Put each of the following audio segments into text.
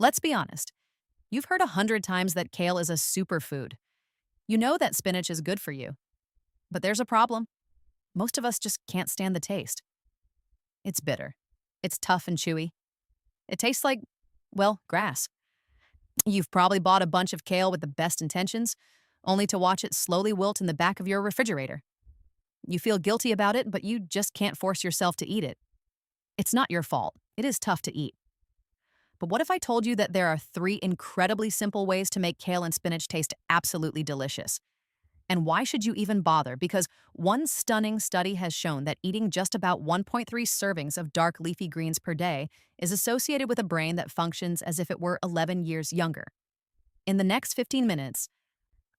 Let's be honest. You've heard 100 times that kale is a superfood. You know that spinach is good for you. But there's a problem. Most of us just can't stand the taste. It's bitter. It's tough and chewy. It tastes like, well, grass. You've probably bought a bunch of kale with the best intentions, only to watch it slowly wilt in the back of your refrigerator. You feel guilty about it, but you just can't force yourself to eat it. It's not your fault. It is tough to eat. But what if I told you that there are 3 incredibly simple ways to make kale and spinach taste absolutely delicious? And why should you even bother? Because one stunning study has shown that eating just about 1.3 servings of dark leafy greens per day is associated with a brain that functions as if it were 11 years younger. In the next 15 minutes,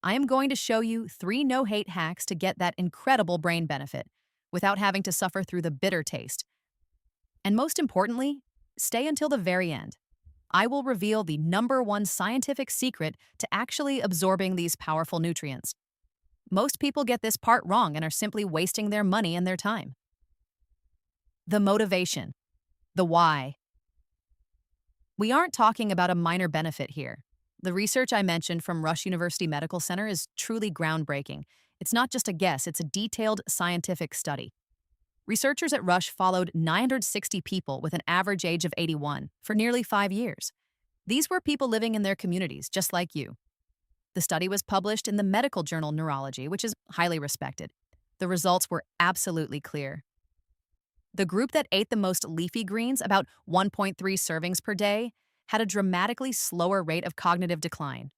I am going to show you 3 no-hate hacks to get that incredible brain benefit without having to suffer through the bitter taste. And most importantly, stay until the very end. I will reveal the #1 scientific secret to actually absorbing these powerful nutrients. Most people get this part wrong and are simply wasting their money and their time. The motivation. The why. We aren't talking about a minor benefit here. The research I mentioned from Rush University Medical Center is truly groundbreaking. It's not just a guess, it's a detailed scientific study. Researchers at Rush followed 960 people with an average age of 81 for nearly 5 years. These were people living in their communities, just like you. The study was published in the medical journal Neurology, which is highly respected. The results were absolutely clear. The group that ate the most leafy greens, about 1.3 servings per day, had a dramatically slower rate of cognitive decline.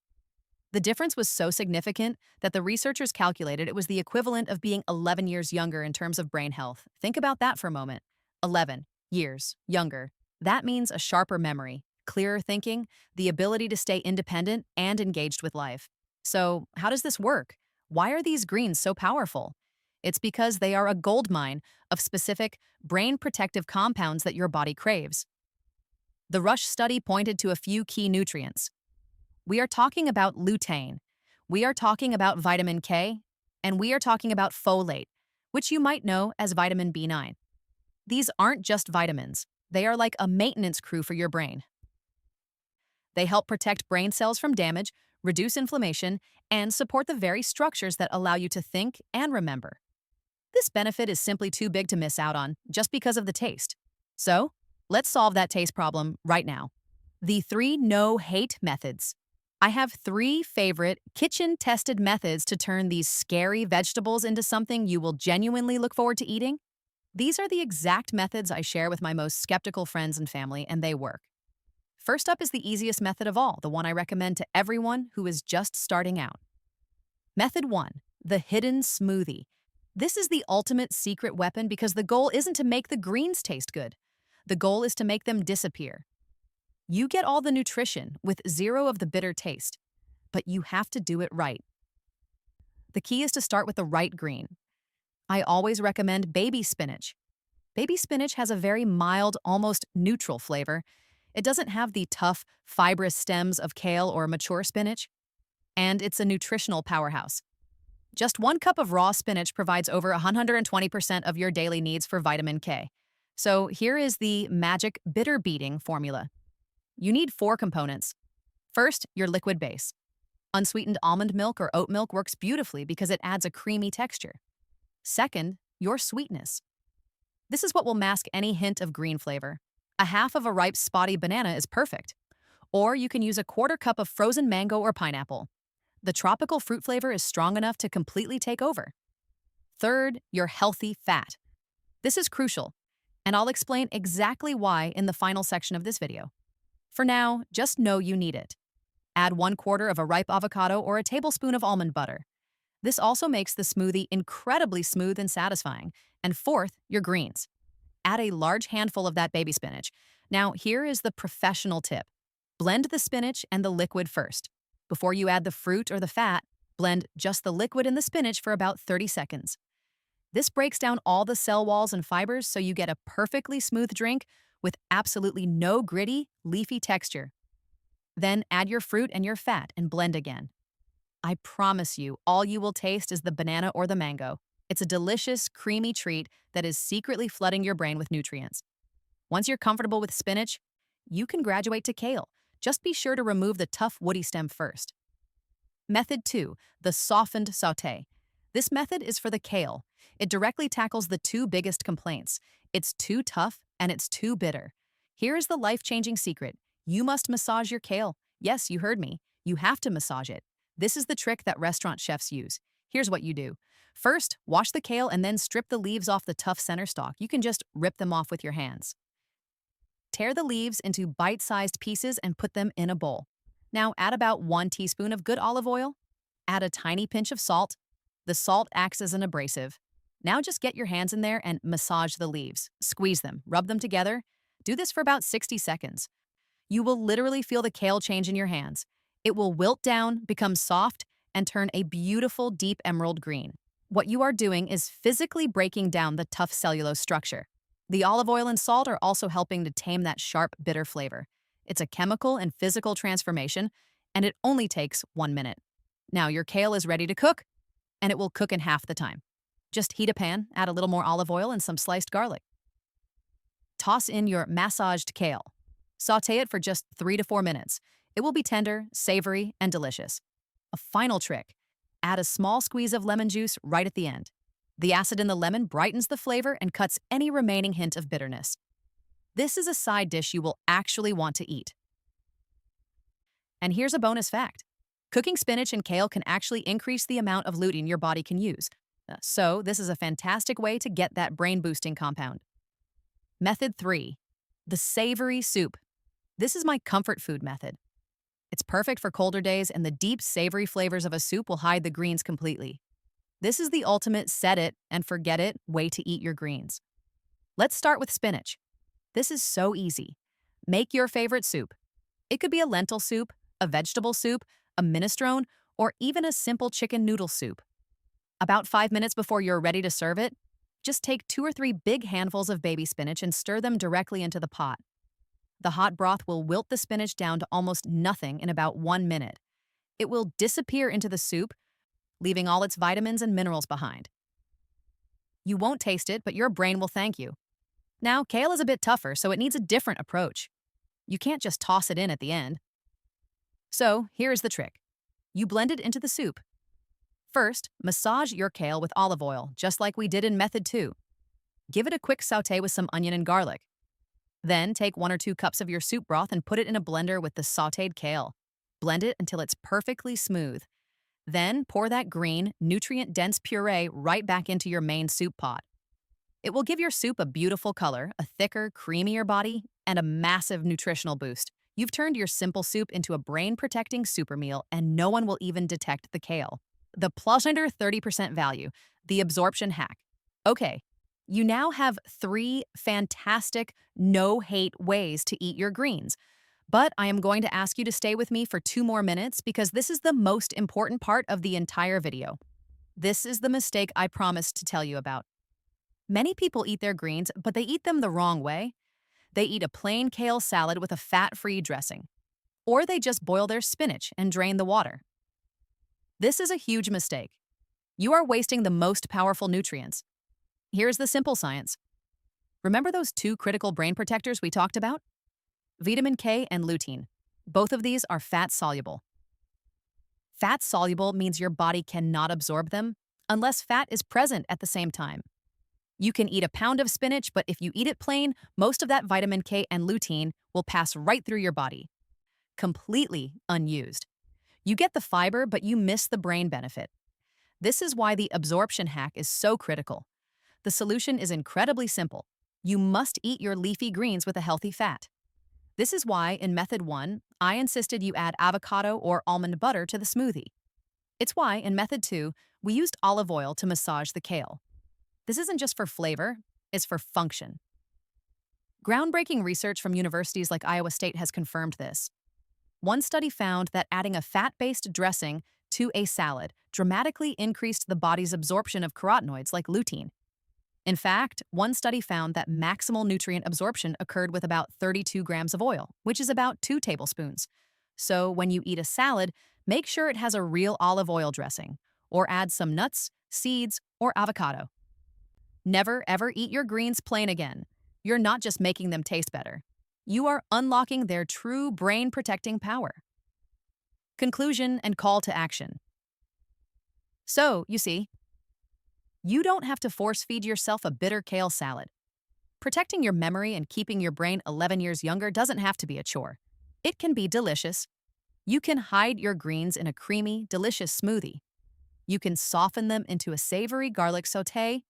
The difference was so significant that the researchers calculated it was the equivalent of being 11 years younger in terms of brain health. Think about that for a moment. 11 years younger. That means a sharper memory, clearer thinking, the ability to stay independent and engaged with life. So, how does this work? Why are these greens so powerful? It's because they are a goldmine of specific brain protective compounds that your body craves. The Rush study pointed to a few key nutrients. We are talking about lutein, we are talking about vitamin K, and we are talking about folate, which you might know as vitamin B9. These aren't just vitamins, they are like a maintenance crew for your brain. They help protect brain cells from damage, reduce inflammation, and support the very structures that allow you to think and remember. This benefit is simply too big to miss out on just because of the taste. So, let's solve that taste problem right now. The 3 no-hate methods. I have 3 favorite kitchen-tested methods to turn these scary vegetables into something you will genuinely look forward to eating. These are the exact methods I share with my most skeptical friends and family, and they work. First up is the easiest method of all, the one I recommend to everyone who is just starting out. Method 1, the hidden smoothie. This is the ultimate secret weapon because the goal isn't to make the greens taste good. The goal is to make them disappear. You get all the nutrition with 0 of the bitter taste, but you have to do it right. The key is to start with the right green. I always recommend baby spinach. Baby spinach has a very mild, almost neutral flavor. It doesn't have the tough, fibrous stems of kale or mature spinach, and it's a nutritional powerhouse. Just 1 cup of raw spinach provides over 120% of your daily needs for vitamin K. So here is the magic bitter beating formula. You need 4 components. First, your liquid base. Unsweetened almond milk or oat milk works beautifully because it adds a creamy texture. Second, your sweetness. This is what will mask any hint of green flavor. A half of a ripe spotty banana is perfect. Or you can use a 1/4 cup of frozen mango or pineapple. The tropical fruit flavor is strong enough to completely take over. Third, your healthy fat. This is crucial, and I'll explain exactly why in the final section of this video. For now, just know you need it. Add 1/4 of a ripe avocado or a tablespoon of almond butter. This also makes the smoothie incredibly smooth and satisfying. And fourth, your greens. Add a large handful of that baby spinach. Now, here is the professional tip. Blend the spinach and the liquid first. Before you add the fruit or the fat, blend just the liquid and the spinach for about 30 seconds. This breaks down all the cell walls and fibers so you get a perfectly smooth drink with absolutely no gritty, leafy texture. Then add your fruit and your fat and blend again. I promise you, all you will taste is the banana or the mango. It's a delicious, creamy treat that is secretly flooding your brain with nutrients. Once you're comfortable with spinach, you can graduate to kale. Just be sure to remove the tough woody stem first. Method 2, the softened sauté. This method is for the kale. It directly tackles the two biggest complaints. It's too tough and it's too bitter. Here is the life-changing secret. You must massage your kale. Yes, you heard me. You have to massage it. This is the trick that restaurant chefs use. Here's what you do. First, wash the kale and then strip the leaves off the tough center stalk. You can just rip them off with your hands. Tear the leaves into bite-sized pieces and put them in a bowl. Now add about 1 teaspoon of good olive oil. Add a tiny pinch of salt. The salt acts as an abrasive. Now just get your hands in there and massage the leaves. Squeeze them, rub them together. Do this for about 60 seconds. You will literally feel the kale change in your hands. It will wilt down, become soft, and turn a beautiful deep emerald green. What you are doing is physically breaking down the tough cellulose structure. The olive oil and salt are also helping to tame that sharp, bitter flavor. It's a chemical and physical transformation, and it only takes 1 minute. Now your kale is ready to cook, and it will cook in half the time. Just heat a pan, add a little more olive oil and some sliced garlic. Toss in your massaged kale. Sauté it for just 3 to 4 minutes. It will be tender, savory, and delicious. A final trick. Add a small squeeze of lemon juice right at the end. The acid in the lemon brightens the flavor and cuts any remaining hint of bitterness. This is a side dish you will actually want to eat. And here's a bonus fact. Cooking spinach and kale can actually increase the amount of lutein your body can use. So this is a fantastic way to get that brain-boosting compound. Method 3, the savory soup. This is my comfort food method. It's perfect for colder days, and the deep, savory flavors of a soup will hide the greens completely. This is the ultimate set it and forget it way to eat your greens. Let's start with spinach. This is so easy. Make your favorite soup. It could be a lentil soup, a vegetable soup, a minestrone, or even a simple chicken noodle soup. About 5 minutes before you're ready to serve it, just take 2 or 3 big handfuls of baby spinach and stir them directly into the pot. The hot broth will wilt the spinach down to almost nothing in about 1 minute. It will disappear into the soup, leaving all its vitamins and minerals behind. You won't taste it, but your brain will thank you. Now, kale is a bit tougher, so it needs a different approach. You can't just toss it in at the end. So, here's the trick. You blend it into the soup. First, massage your kale with olive oil, just like we did in Method 2. Give it a quick sauté with some onion and garlic. Then, take 1 or 2 cups of your soup broth and put it in a blender with the sautéed kale. Blend it until it's perfectly smooth. Then, pour that green, nutrient-dense puree right back into your main soup pot. It will give your soup a beautiful color, a thicker, creamier body, and a massive nutritional boost. You've turned your simple soup into a brain-protecting super meal, and no one will even detect the kale. The plus under 30% value, the absorption hack. Okay, you now have 3 fantastic, no-hate ways to eat your greens. But I am going to ask you to stay with me for 2 more minutes because this is the most important part of the entire video. This is the mistake I promised to tell you about. Many people eat their greens, but they eat them the wrong way. They eat a plain kale salad with a fat-free dressing. Or they just boil their spinach and drain the water. This is a huge mistake. You are wasting the most powerful nutrients. Here's the simple science. Remember those 2 critical brain protectors we talked about? Vitamin K and lutein. Both of these are fat-soluble. Fat-soluble means your body cannot absorb them unless fat is present at the same time. You can eat a pound of spinach, but if you eat it plain, most of that vitamin K and lutein will pass right through your body, completely unused. You get the fiber, but you miss the brain benefit. This is why the absorption hack is so critical. The solution is incredibly simple. You must eat your leafy greens with a healthy fat. This is why, in Method 1, I insisted you add avocado or almond butter to the smoothie. It's why, in Method 2, we used olive oil to massage the kale. This isn't just for flavor, it's for function. Groundbreaking research from universities like Iowa State has confirmed this. One study found that adding a fat-based dressing to a salad dramatically increased the body's absorption of carotenoids like lutein. In fact, one study found that maximal nutrient absorption occurred with about 32 grams of oil, which is about 2 tablespoons. So when you eat a salad, make sure it has a real olive oil dressing, or add some nuts, seeds, or avocado. Never, ever eat your greens plain again. You're not just making them taste better. you are unlocking their true brain protecting power. Conclusion and call to action. So, you see, you don't have to force feed yourself a bitter kale salad. Protecting your memory and keeping your brain 11 years younger doesn't have to be a chore. It can be delicious. You can hide your greens in a creamy, delicious smoothie. You can soften them into a savory garlic sauté.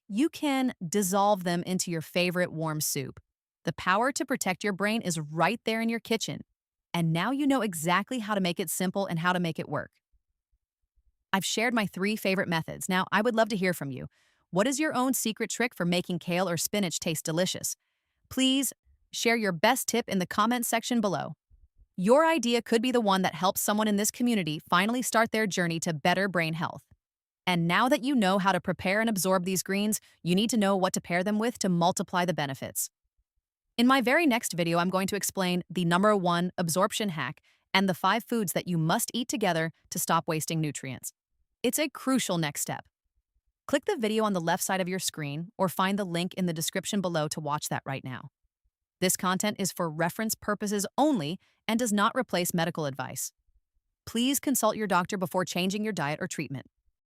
You can dissolve them into your favorite warm soup. The power to protect your brain is right there in your kitchen. And now you know exactly how to make it simple and how to make it work. I've shared my 3 favorite methods. Now, I would love to hear from you. What is your own secret trick for making kale or spinach taste delicious? Please share your best tip in the comments section below. Your idea could be the one that helps someone in this community finally start their journey to better brain health. And now that you know how to prepare and absorb these greens, you need to know what to pair them with to multiply the benefits. In my very next video, I'm going to explain the #1 absorption hack and the 5 foods that you must eat together to stop wasting nutrients. It's a crucial next step. Click the video on the left side of your screen or find the link in the description below to watch that right now. This content is for reference purposes only and does not replace medical advice. Please consult your doctor before changing your diet or treatment.